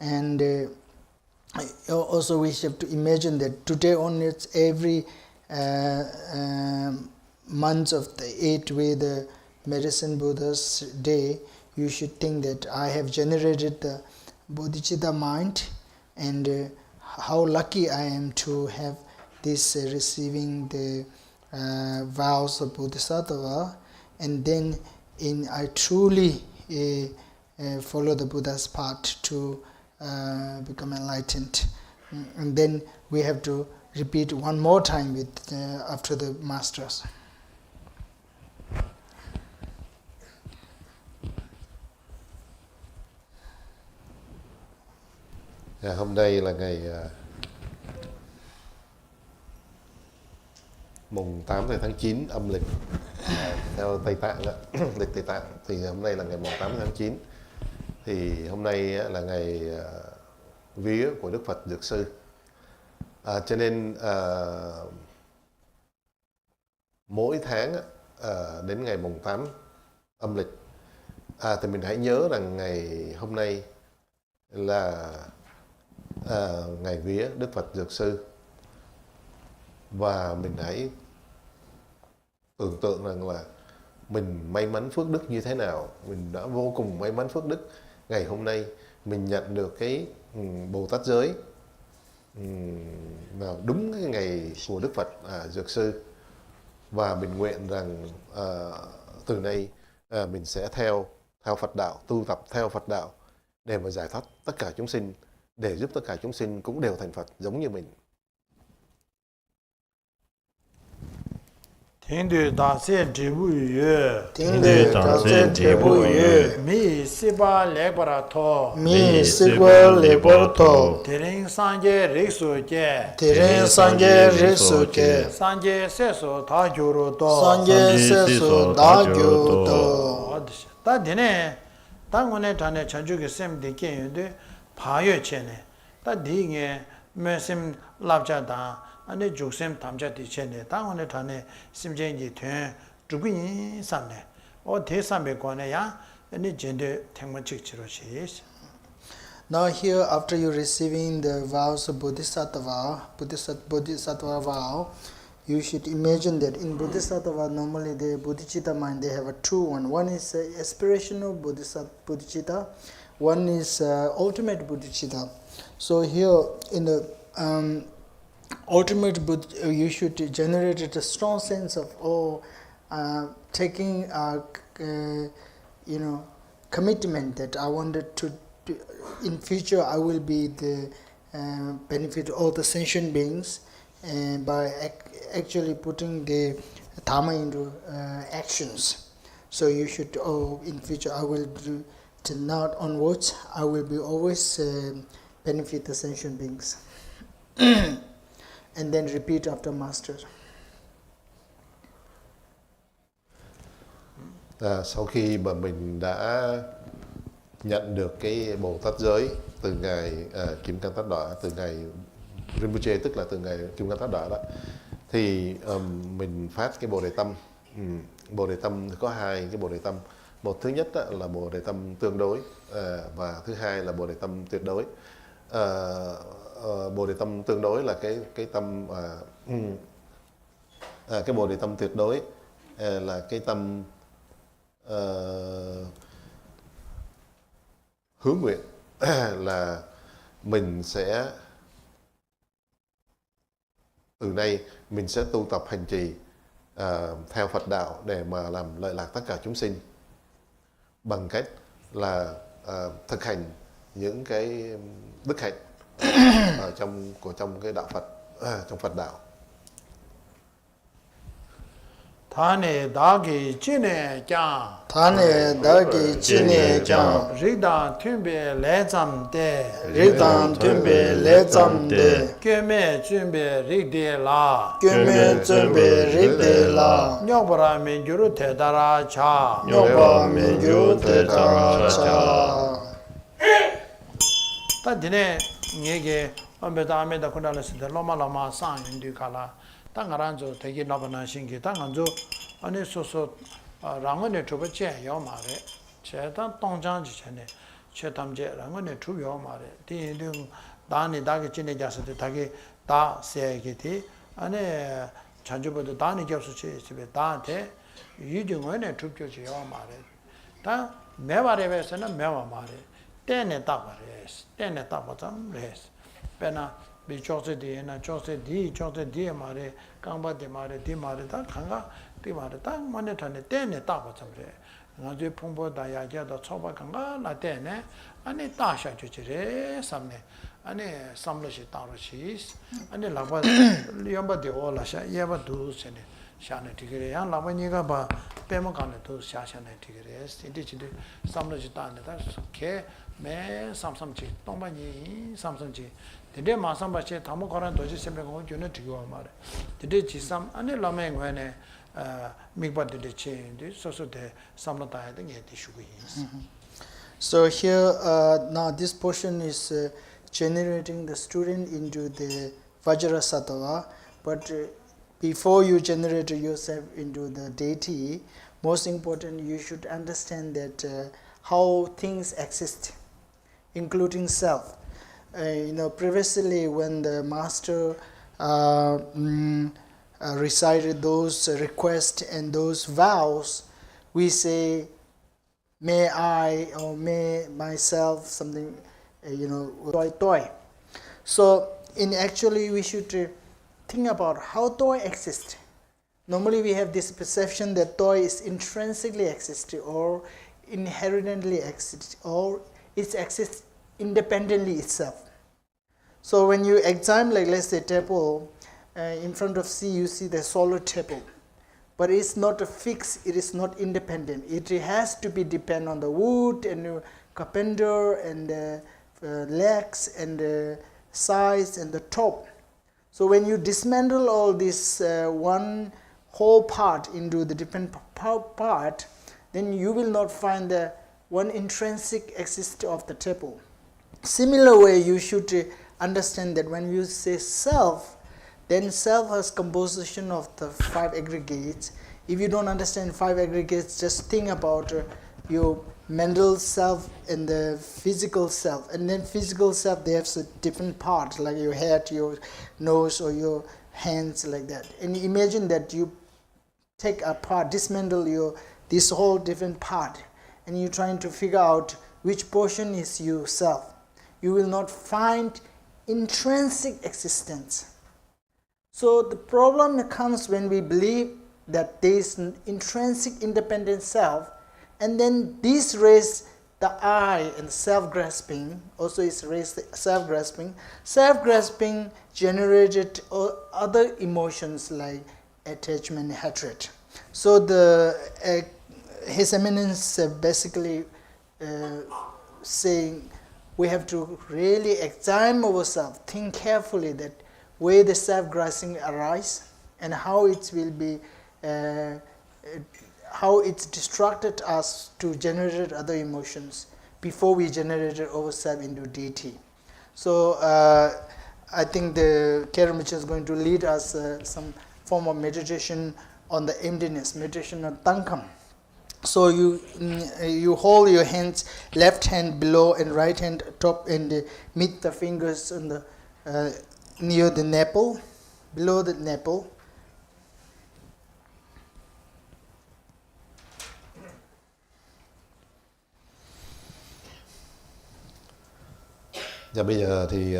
And also we have to imagine that today only it's every month of the 8th way, the medicine Buddha's day, you should think that I have generated the bodhicitta mind, and how lucky I am to have this receiving the vows of Bodhisattva, and then I truly follow the Buddha's path to become enlightened. And then we have to repeat one more time with after the masters. Hôm nay là ngày mùng 8 tháng 9 âm lịch theo Tây Tạng đó, lịch Tây Tạng, thì hôm nay là ngày mùng 8 tháng 9. Thì hôm nay là ngày vía của Đức Phật Dược Sư. Cho nên mỗi tháng đến ngày mùng 8 âm lịch thì mình hãy nhớ rằng ngày hôm nay là ngày vía Đức Phật Dược Sư, và mình hãy tưởng tượng rằng là mình may mắn phước đức như thế nào. Mình đã vô cùng may mắn phước đức ngày hôm nay mình nhận được cái Bồ Tát giới vào đúng cái ngày của Đức Phật Dược Sư, và mình nguyện rằng từ nay mình sẽ theo Phật đạo, tu tập theo Phật đạo để mà giải thoát tất cả chúng sinh, để giúp tất cả chúng sinh cũng đều thành Phật giống như mình. Thiên địa đa sẽ trí bù yu, Thiên địa đa sẽ trí bù yu, mi si ba lek bara tho, mi si ba lek bara tho, Thirin sanje rik su che, Thirin sanje rik su che, sanje se su tha gyuru to, sanje se su da gyuru to. Ta dine, ta ngone tane chanchu ke sem de kyen yu de pa yu che ne, ta di nge me sem labja da, ane juksem tamcha di che ne, ta ngone tane simchen ji tuen zhubi sam ne, o te sambe kwa ne ya, ane jende tengma chik chiro che. Now here, after you receiving the vows of Bodhisattva vow, you should imagine that in Bodhisattva, normally the bodhicitta mind, they have a two one. One is aspirational bodhicitta, one is ultimate bodhicitta. So here in the ultimate you should generate a strong sense of taking commitment that I wanted to in future I will be the benefit all the sentient beings, and by actually putting the dharma into actions. So you should, in future I will do, till now onwards I will be always benefit the sentient beings. And then repeat after master. Sau khi mà mình đã nhận được cái Bồ Tát giới từ ngài Kim Cang Tát Đọa, từ ngài Rinpoche, tức là từ ngài Kim Cang Tát Đọa đó, thì mình phát cái Bồ Đề Tâm. Bồ Đề Tâm có hai cái Bồ Đề Tâm. Một thứ nhất là Bồ Đề Tâm tương đối, và thứ hai là Bồ Đề Tâm tuyệt đối. Bồ Đề Tâm tương đối là cái tâm, cái Bồ Đề Tâm tuyệt đối là cái tâm hướng nguyện là mình sẽ từ nay mình sẽ tu tập hành trì theo Phật đạo để mà làm lợi lạc tất cả chúng sinh bằng cách là thực hành những cái đức hạnh ở trong cái đạo Phật, trong Phật đạo. Thane dagi chine kya, Thane dagi chine kya, Rikdan tunbe le tsam de, Rikdan tunbe le tsam de, Kyeme chunbe rikde la, Kyeme chunbe rikde la, Nyokpara mingyuru te dara cha, Nyokpa mingyuru te dara cha. Ta dine ngege ambeta ameda kundala sida loma sang yundu kala, ta ngaranzo tegi nabana shingi, ta nganzo ane soso rangone choba che yao ma re, che ta tongchang chi chene, che tamje la ngone thu yo ma re ti dung da ni da ge chine ja se ta ge da se ge ti ane chanjubodo da ni gyapsu che sibe da te yu de ngone thu pyo che yo ma re ta me ba re ve se na me wa ma re te ne ta ba re te ne ta ba tam re pena bi chose di na chose di ma re kang ba de ma re di ma re ta khanga ti ma re ta ma ne ta ne te ne ta ba tam re nga je phongbo da ya ja da choba kanga la te ne ane ta sha chu che re samne ane samlo shi ta ro shi ane la ba yamba de o la sha ye ba du se ne sha ne ti gre ya la ba ni ga ba pe mo ka ne du sha ne ti gre si ti chi de samlo shi ta ne ta ke me sam chi tong ba ni sam chi de de ma sam ba che ta mo ka ran do ji se me ko ju ne ti go ma re de ji sam ane la me ngwe ne So here now this portion is generating the student into the Vajrasattva, but before you generate yourself into the deity, most important you should understand that how things exist, including self. Previously when the master recited those requests and those vows, we say, may I or may myself, something, toy. So, actually, we should think about how toy exists. Normally, we have this perception that toy is intrinsically exists or inherently exists or it exists independently itself. So, when you examine, like let's say, table, in front of C you see the solid table, but it's not a fixed, it is not independent. It has to be depend on the wood and carpenter and legs and size and the top. So when you dismantle all this one whole part into the different part, then you will not find the one intrinsic existence of the table. Similar way, you should understand that when you say self, then self has composition of the 5 aggregates. If you don't understand 5 aggregates, just think about your mental self and the physical self. And then physical self, they have different parts, like your head, your nose, or your hands, like that. And imagine that you take apart, dismantle this whole different part, and you're trying to figure out which portion is yourself. You will not find intrinsic existence. So the problem comes when we believe that there is an intrinsic independent self, and then this raise the I and self-grasping, also is raised self-grasping. Self-grasping generated other emotions like attachment, hatred. So His Eminence basically saying we have to really examine ourselves, think carefully that where the self-grasping arise and how it will be, how it's distracted us to generate other emotions before we generated ourselves into deity. So I think the Keramicha is going to lead us some form of meditation on the emptiness, meditation on Tankam. So you hold your hands, left hand below and right hand top, and meet the fingers on the near the nipple, below the nipple. Và bây giờ thì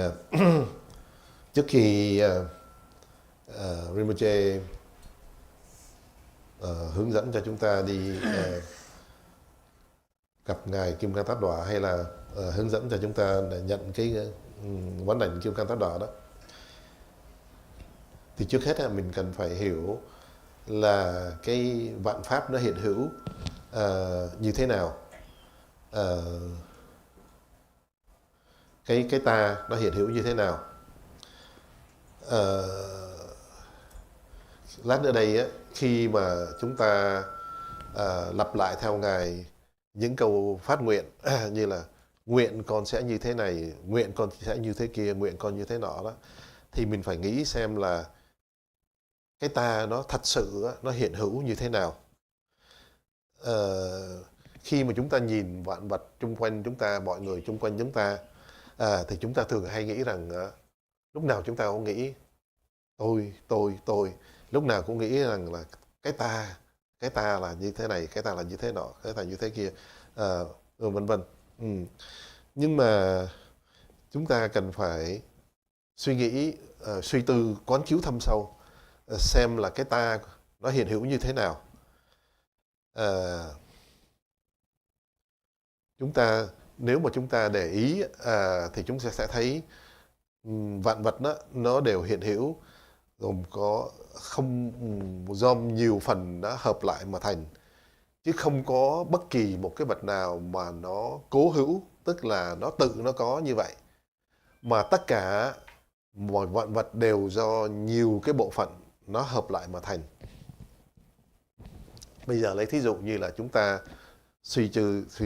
trước khi Rinpoche hướng dẫn cho chúng ta đi gặp Ngài Kim Cang Tát Đọa, hay là hướng dẫn cho chúng ta để nhận cái quán đảnh Kim Cang Tát Đọa đó, thì trước hết là mình cần phải hiểu là cái vạn pháp nó hiện hữu như thế nào, cái ta nó hiện hữu như thế nào. Lát nữa đây á, khi mà chúng ta lặp lại theo Ngài những câu phát nguyện như là nguyện con sẽ như thế này, nguyện con sẽ như thế kia, nguyện con như thế nọ đó, thì mình phải nghĩ xem là cái ta nó thật sự nó hiện hữu như thế nào. khi mà chúng ta nhìn vạn vật chung quanh chúng ta, mọi người chung quanh chúng ta, thì chúng ta thường hay nghĩ rằng lúc nào chúng ta cũng nghĩ tôi, lúc nào cũng nghĩ rằng là cái ta là như thế này, cái ta là như thế nọ, cái ta như thế kia, vân vân. Nhưng mà chúng ta cần phải suy nghĩ, suy tư, quán chiếu thâm sâu, xem là cái ta nó hiện hữu như thế nào. Nếu mà chúng ta để ý thì chúng ta sẽ thấy vạn vật nó đều hiện hữu, gồm có không do nhiều phần đã hợp lại mà thành, chứ không có bất kỳ một cái vật nào mà nó cố hữu, tức là nó tự nó có như vậy, mà tất cả mọi vạn vật đều do nhiều cái bộ phận nó hợp lại mà thành. Bây giờ lấy thí dụ như là chúng ta suy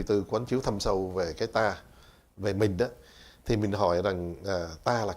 tư quán chiếu thâm sâu về cái ta, về mình đó, thì mình hỏi rằng ta là